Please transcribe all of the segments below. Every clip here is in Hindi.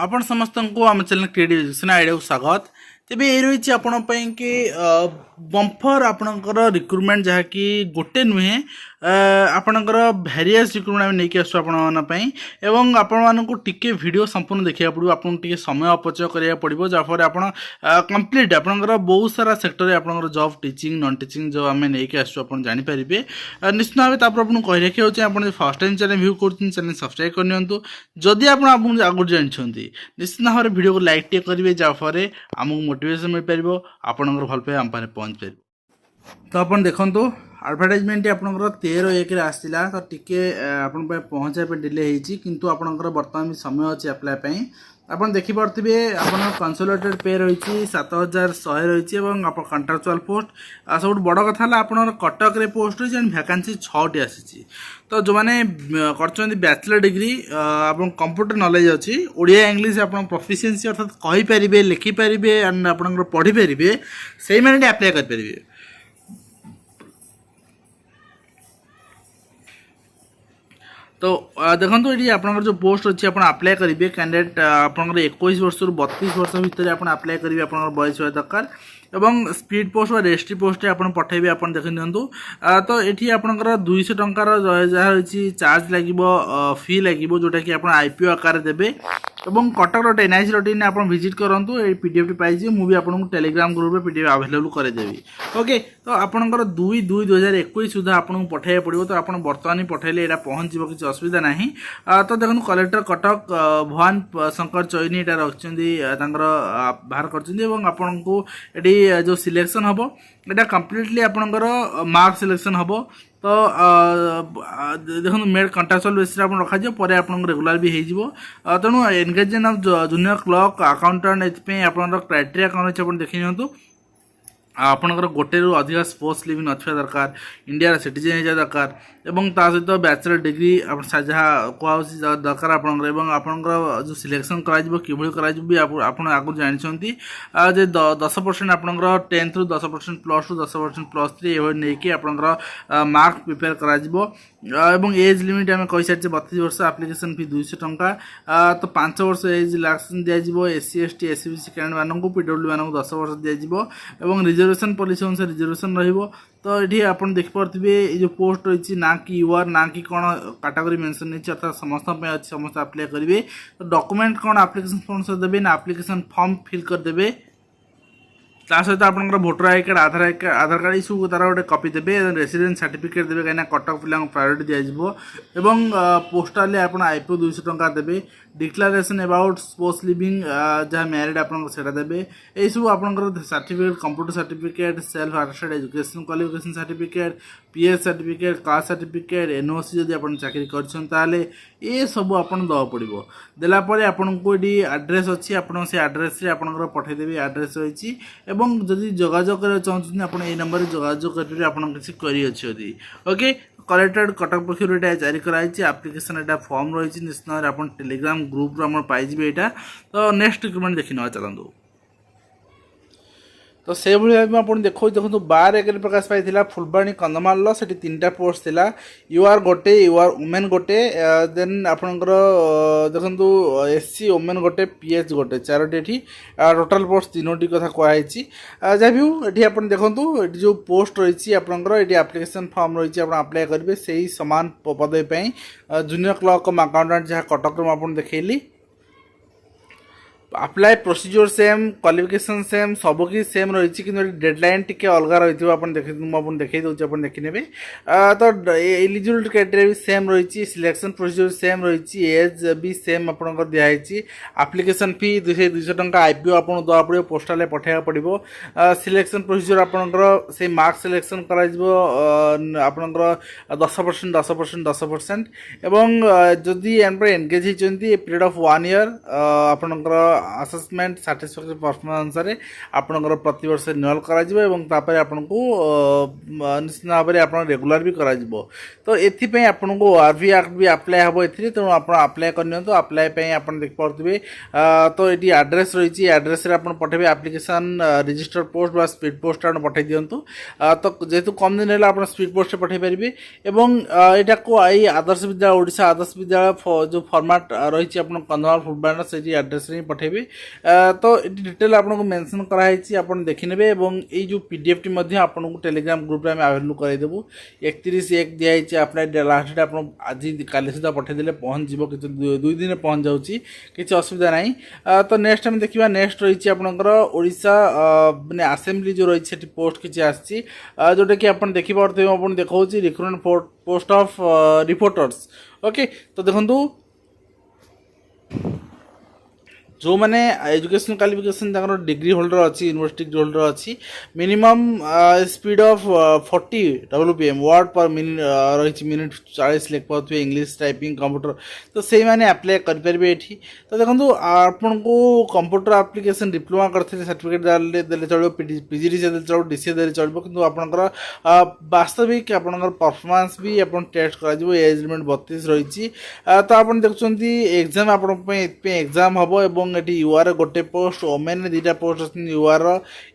आपण समस्त को आम चैनल क्रिएटिव आइडिया को स्वागत। तेबे ये रही आपण कि बम्फर आपणकर रिक्रुटमेंट जहाँकि गोटे नुहे आपणकर भेरियस रिक्रुटमेंट आम नहीं आसू एवं आपण टिके वीडियो संपूर्ण देखा पड़ो आपन टिके समय अपचय करा पड़ो जहाँफल आप कंप्लीट आपणकर बहुत सारा सेक्टर आपणकर जॉब टीचिंग नॉन टीचिंग जो आम नहीं आसू आप जानीपारे निश्चित भाव तापर आपको कही रखा चाहिए आप फर्स्ट टाइम चैनल व्यू कर चैनल सब्सक्राइब करनी जदि आप आगुरी जानते निश्चित भाव वीडियो को लाइक टे करेंगे जहाँफल आमको मोटिवेशन मिल पार आपंकर भल पाए आम पाखे पहुँच पार। तो आप देखो एडवर्टाइजमेंट आपंकर 13/1 आसाला तो टी आप पहुँचाई डिले होती किंतु आपंकर बर्तमान समय अच्छे अप्लाई आप देखिपे आप कंसोलिडेटेड पे रही 7100 रही आप कंट्राक्चुअल पोस्ट सब बड़ कथा आप कटक रे पोस्ट रही वैकेंसी 6टी आसी। तो जो मैंने कर बैचलर डिग्री कंप्यूटर नॉलेज अच्छी ओडिया इंग्लिश आप प्रोफिशिएंसी अर्थात कहींपारे लिखिपारे एंड आप पढ़ी पारे से मैंने अप्लाई करेंगे। तो देखो ये आपंकर जो पोस्ट अच्छी आप अप्लाई करेंगे कैंडिडेट आपंकर 21 वर्ष रु 32 वर्ष भितर आप अप्लाई करेंगे आप बयस होगा दरकार एवं स्पीड पोस्ट व रेस्ट्री पोस्ट आप पठेबे आप देखि दिंतु। तो ये आपंकर 200 टंकार जहाँ रही चार्ज लगे फी लगे जोटा कि आप आईपीओ आकार देवे एवं कटक.nic.in आप विजिट करूँ ये पीडीएफ पाई मुझे आपको टेलीग्राम ग्रुप में पीडीएफ अवेलेबल करदेवी। ओके तो आपंकर 2/2/2021 सुधा आपको पठाइबा पड़ो तो आप बर्तमान पठेले यहाँ पहुँच किसी असुविधा ना। तो देखो कलेक्टर कटक भवान शंकर चैनी यहाँ रखिंट बाहर कर जो सिलेक्शन हम यहाँ कम्प्लीटली आपंकर मार्क सिलेक्शन हम। तो देखो मेड कंट्राक्चुअल बेसिस रखा आप रेगुलर भी हो तेणु engagement of junior clerk accountant ये क्राइटेरिया कौन अच्छे आप देखी नि आपंकर गोटे रु अधिक स्पोर्ट्स लिविंग अच्छा दरकार इंडिया सिटीजन हो दरकार एवं ता सहित बैचलर डिग्री जहाँ कहुँ दरकार आपंकर जो सिलेक्शन कर आगुरी जानते 10% आपंकर 10th रु 10% +2 10% +3 ये नहीं आपंकर मार्क प्रिपेयर कर एज लिमिट आम कही सारी 32 वर्ष एप्लिकेशन फी 200 टंका। तो 5 वर्ष एज रिलैक्सेशन दिज्व SC ST SC कैंडिडेट मानक PW मानक 10 वर्ष दिज्व रिजर्वेशन पॉलिसी अनुसार रिजर्वेशन रहिबो। तो ये आप देखिपे ये जो पोस्ट रही ना कि यूआर ना कि कौन कैटेगरी मेंशन नहीं अर्थात समस्त अच्छे समस्त अप्लाई करेंगे। तो डॉक्यूमेंट कौन एप्लिकेशन फॉर्म देवे ना एप्लिकेशन फॉर्म फिल करदे सहित आप voter I card Aadhaar card सब तार गोटे कॉपी देवे रेसिडेंस सर्टिफिकेट देवे कहीं कटक पिला प्रायोरिटी दिज्व पोस्टाल आप आईपीओ 200 टंका देवे डिक्लेरेशन अबाउट स्पोर्ट्स लिविंग जहाँ मैरिड आप देवे यही सब आप certificate computer certificate self attested education qualification certificate PS certificate caste certificate NOC जब आप चाकरी कर ये सब आप दवा पड़ो देलापर आपन को ये एड्रेस अच्छी आप एड्रेस पठेदेवी एड्रेस रही जदि जोगाजोग कर चाहते आप नंबर जोगाजोग करेंगे आप किसी क्वेरी अच्छी। ओके कलेक्टेड कटक पक्ष जारी कराई एप्लिकेशन यहाँ फॉर्म रही निश्चित भाव आप टेलीग्राम ग्रुप रू पाइबे यहाँ। तो नेक्स्ट रिक्रुटमेंट देखी ना चलतु। तो से भाई आप देखो 12/1 प्रकाश पाई फुलबाणी कंधमाल से 3टा पोस्ट थिला यूआर गोटे यूआर वुमेन गोटे देन आपंकर देखो SC वुमेन गोटे PH गोटे 4टी टोटाल पोस्ट 3टी कथा कहुई जहाँ भी ये आप देखो ये जो पोस्ट रही आपंकर ये एप्लिकेशन फॉर्म रही अप्लाई करेंगे से ही सामान पदवी जूनियर क्लर्क अकाउंटेंट जहाँ कटक आप देखली apply procedure same qualification same सबकि सेम रही कि डेडलाइन टी अलग रही है देखी दूसरे देखी ने। तो एलिजिबिलिटी क्राइटेरिया भी सेम रही सिलेक्शन प्रोसीजर सेम रही एज भी सेम आपको दिखाई एप्लिकेशन फी 200 टंका आईपीओ आपको दवा पड़ो पोस्टाल पठाइबा पड़ो सिलेक्शन प्रोसीजर आपंकर से मार्क सिलेक्शन कर 10% 10% 10% एवं जदि एनगेज होती पीरियड ऑफ 1 ईयर आपंकर आसेसमेंट साटिस्फैक्टरी परफॉर्मेंस अनुसार आपनकर प्रति वर्ष रिन्यूअल करा जिवो एवं तापर आपनको निश्चित भाव में आप रेगुलर भी करा जिवो। तो एथिपई आपनको आरबीआई एक्ट भी अप्लाई हम एथिरे तेणु आप अप्लाई करनियंतु अप्लाई पे आप देख पारुथिबे। तो ये एड्रेस रही एड्रेस रे आप पठेबे एप्लिकेशन रजिस्टर पोस्ट बा स्पीड पोस्ट आप पठे दिंतु। तो जेहेतु कम दिन है आप स्पीड पोस्ट पठे पारे एवं यहाँ को आई आदर्श विद्यालय ओडिशा आदर्श विद्यालय जो फॉर्मेट रही कंधमाल फुटबार से एड्रेस रे पठेबे। तो डिटेल आपको मेंशन कराई आप देखने एवं ये जो पीडीएफ टी मध्य आपको टेलीग्राम ग्रुप में अवेलेबल करदेबू। 31/1 दिखाई अप्लाई लास्ट डेट आप आज काली सुधा पठेदेले पहुँच जाव कि 2 दिन पहुँच जाऊँगी किसी असुविधा ना। तो नेक्स्ट आम देखा नेक्स्ट रही आपंकर ओडिशा माने असेंबली जो रही पोस्ट किसी आसी जोटा कि आप देखिपे आप देखा recruitment post of reporters. Okay तो देखो जो मैंने एजुकेशन क्वालिफिकेशन डिग्री होल्डर अच्छी यूनिवर्सिटी डिग्री होल्डर अच्छी minimum speed of 40 WPM word पर रही मिनिट 40 लिख पाते इंग्लिश टाइपिंग कंप्यूटर। तो से मैंने अप्लाई करेंगे ये। तो देखो आपन को कंप्यूटर एप्लिकेशन डिप्लोमा करते सर्टिफिकेट देले चलो पीजीडी से चलो डीसीए देले चलो किंतु आपनकर वास्तविक आपनकर परफॉर्मेंस भी आप टेस्ट करा एज लिमिट 32 रही। तो आप देखुं एग्जाम आप एग्जाम हम एवं ये यूआर गोटे पोस्ट ओमेन 2टा पोस्ट अच्छी यूआर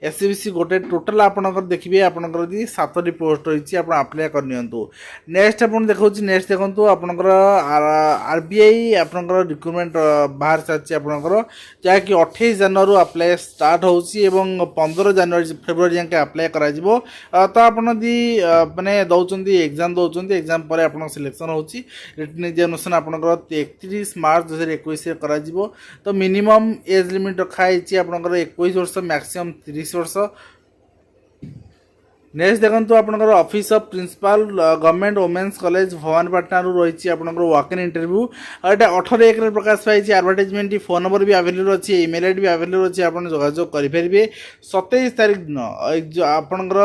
एससीबीसी गोटे टोटाल आपंकर देखिए आपंकर 7टी पोस्ट रही आप अप्लाई करनियंतु। नेक्स्ट आप देखा नेक्स्ट देखो आपंकर आरबीआई आपंकर रिक्रुटमेंट बाहर सारी आपंकर जहाँकि 28 जनवरी अप्लाई स्टार्ट होची एवं 15 जनवरी फेब्रुआरी जाके अप्लाई करा जिवो। तो आपन दी माने दउचंदी एग्जाम दउचंदी एग्जाम पर आपन सिलेक्शन होची रिटन एग्जामिनेशन आपनकर 31 मार्च 2021 रे करा जिवो। तो मिनिमम एज लिमिट रखाई आपंकर 21 वर्ष मैक्सिमम 30 वर्ष। नेक्स्ट देखो आपंकर office of principal government women's college Bhawanipatna रही आपंकर वॉक इन इंटरव्यू यहाँ 18/1 प्रकाश पाई एडवर्टाइजमेंट फोन नंबर भी अवेलेबल अच्छी ईमेल आईडी भी अवेलेबल अच्छी आप जोगाजोग करेंगे। 27 तारीख दिन आपंकर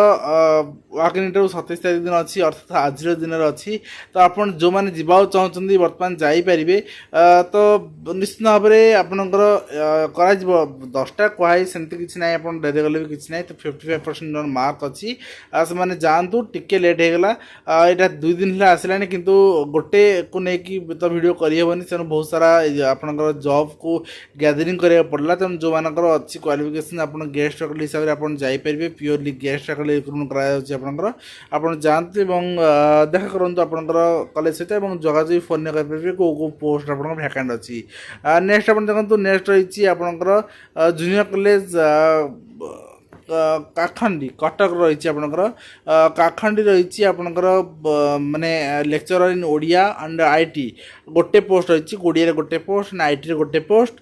वॉक इन इंटरव्यू 27 तारीख दिन अच्छी अर्थात आज दिन अच्छी। तो आप जो मैंने जावाक चाहते बर्तमान जापरेंगे। तो निश्चित भाव में आपंकर कर 10टा कहुई सेमती किसी ना आप डेरी गले भी किसी ना। तो 55% मार्क अच्छी से मैंने जातु टिके लेट होगला यहाँ 2 दिन आसला किंतु गोटे को लेकिन तो वीडियो करहबनी से बहुत सारा आपंकर जॉब को गैदरिंग करा पड़ा। तेणु जो मानकर अच्छी क्वालिफिकेशन आप गेस्ट फैकल्टी हिसाब से आप जापरेंगे प्योरली गेस्ट फैकल्टी रिक्रुटमेंट करापर आप जातु देखा करूँ आपंकर कॉलेज सहित जोगाजोग फोन करेंगे कौ पोस्ट आप भैकेंट अच्छी। नेक्स्ट आप देखो नेक्स्ट रही आपंकर जूनियर कॉलेज काखंडी कटक रही आपंकर काखंडी रही आपंकर माने lecturer in Odia and IT गोटे पोस्ट रही ओडिया गोटे पोस्ट आईटी रे गोटे पोस्ट।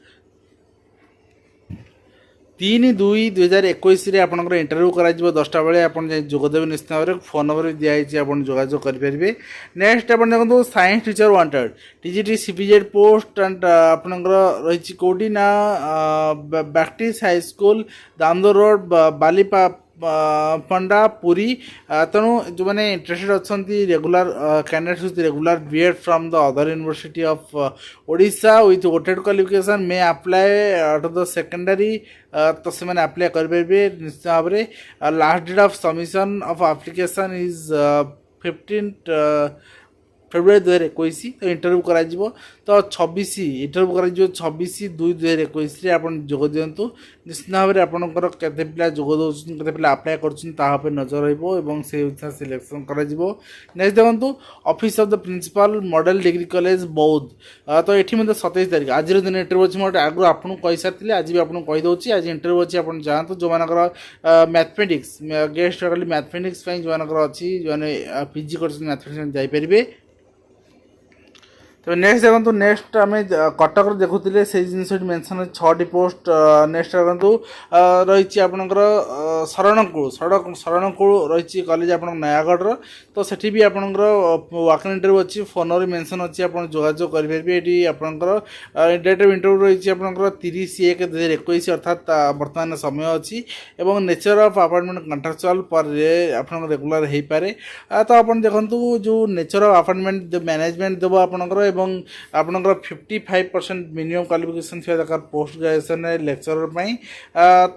3/2/2021 आपंकर इंटरव्यू करा 10टा बेले आप जोगदेवे निश्चित भाव में फोन नंबर भी दिखाई आप जोगाजोग करेंगे। नेक्स्ट आप देखो science teacher wanted TGT CPZ post and आपंकर रही कौटी ना Baptist high school Damodar road Balipanda Puri. तेणु जो मैंने इंटरेस्टेड अच्छा regular candidates regular BEd from the other university of Odisha with ओटेड qualification may apply to the secondary. तो से मैंने अप्लाई करेंगे निश्चित भाव में। Last date of submission of application is 15 February 2021। तो इंटरव्यू करा तो 26 इंटरव्यू करा 26/2/2021 आप जोग दिंतु। निश्चित भाव में आपंकर केते पिला जोग दौरान केते पिला अप्लाई कर नजर रही से सिलेक्शन करा। नेक्स्ट देखो office of the principal model degree college Boudh. तो ये 27 तारीख आज दिन इंटरव्यू अच्छी मैं आगु आपको कही सारी आज भी आपको कहीदे आज इंटरव्यू अच्छी आप जातु जो मानकर मैथमेटिक्स गेस्ट फैकल्टी मैथमेटिक्स जो मानकर अच्छी जो मैंने पीजी कर मैथमेटिक्स जापरेंगे। तो नेक्स्ट देखो नेक्स्ट आम कटक देखुले से जिन मेनसन 6टी पोस्ट। नेक्स्ट देखो रही आपंकर शरणकूल रही कॉलेज आप नयागढ़। तो सेठी भी आपंकर वॉक इन इंटरव्यू अच्छी फोन नंबर मेंशन अच्छी आप जोगाजोग करेंगे। ये आपंकर डेट ऑफ इंटरव्यू रही आपंकर 30/1/2021 अर्थात बर्तमान समय अच्छी एवं नेचर ऑफ अपॉइंटमेंट कंट्राक्चुअल पर आप रेगुलर हो पारे। तो आप देखो जो नेचर ऑफ अपॉइंटमेंट मैनेजमेंट देव आपंकर एवं आपणकर 55% मिनिमम क्वालिफिकेशन थी दरकार पोस्ट ग्रेजुएशन लेक्चरर पाई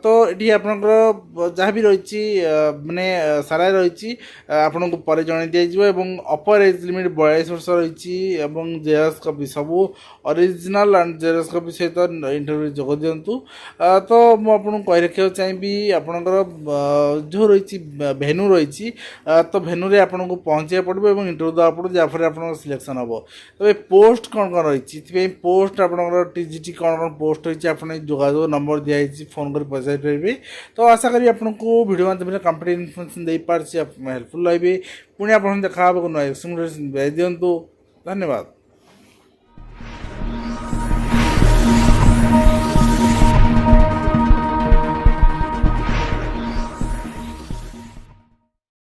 तो ये आपणकर जहाँ भी रही माने सारा रही आपन को पर जन दिया अपर एज लिमिट 42 वर्ष रही जेरक्स कपी सबू ओरिजिनल एंड जेरक्स कपी सहित इंटरव्यू जोग दिंतु तो मुझे कही रखा चाहिए आपणकर जो रही भेन्यू रही तो भेन्यू रे आपन को पहुँचा पड़ो और इंटरव्यू देवा पड़ो जहाँफल आप सिलेक्शन हम तो पोस्ट कौन कौन रही पोस्ट आप टीजीटी कौन कौन पोस्ट रही आप जोगाजोग नंबर दिखाई फोन कर पचारि पारे तो आशा करी आपको वीडियो माध्यम कंप्लीट इनफर्मेशन दे पार्टी हेल्पफुल रही पुणी आप देखा नया दिंतु धन्यवाद।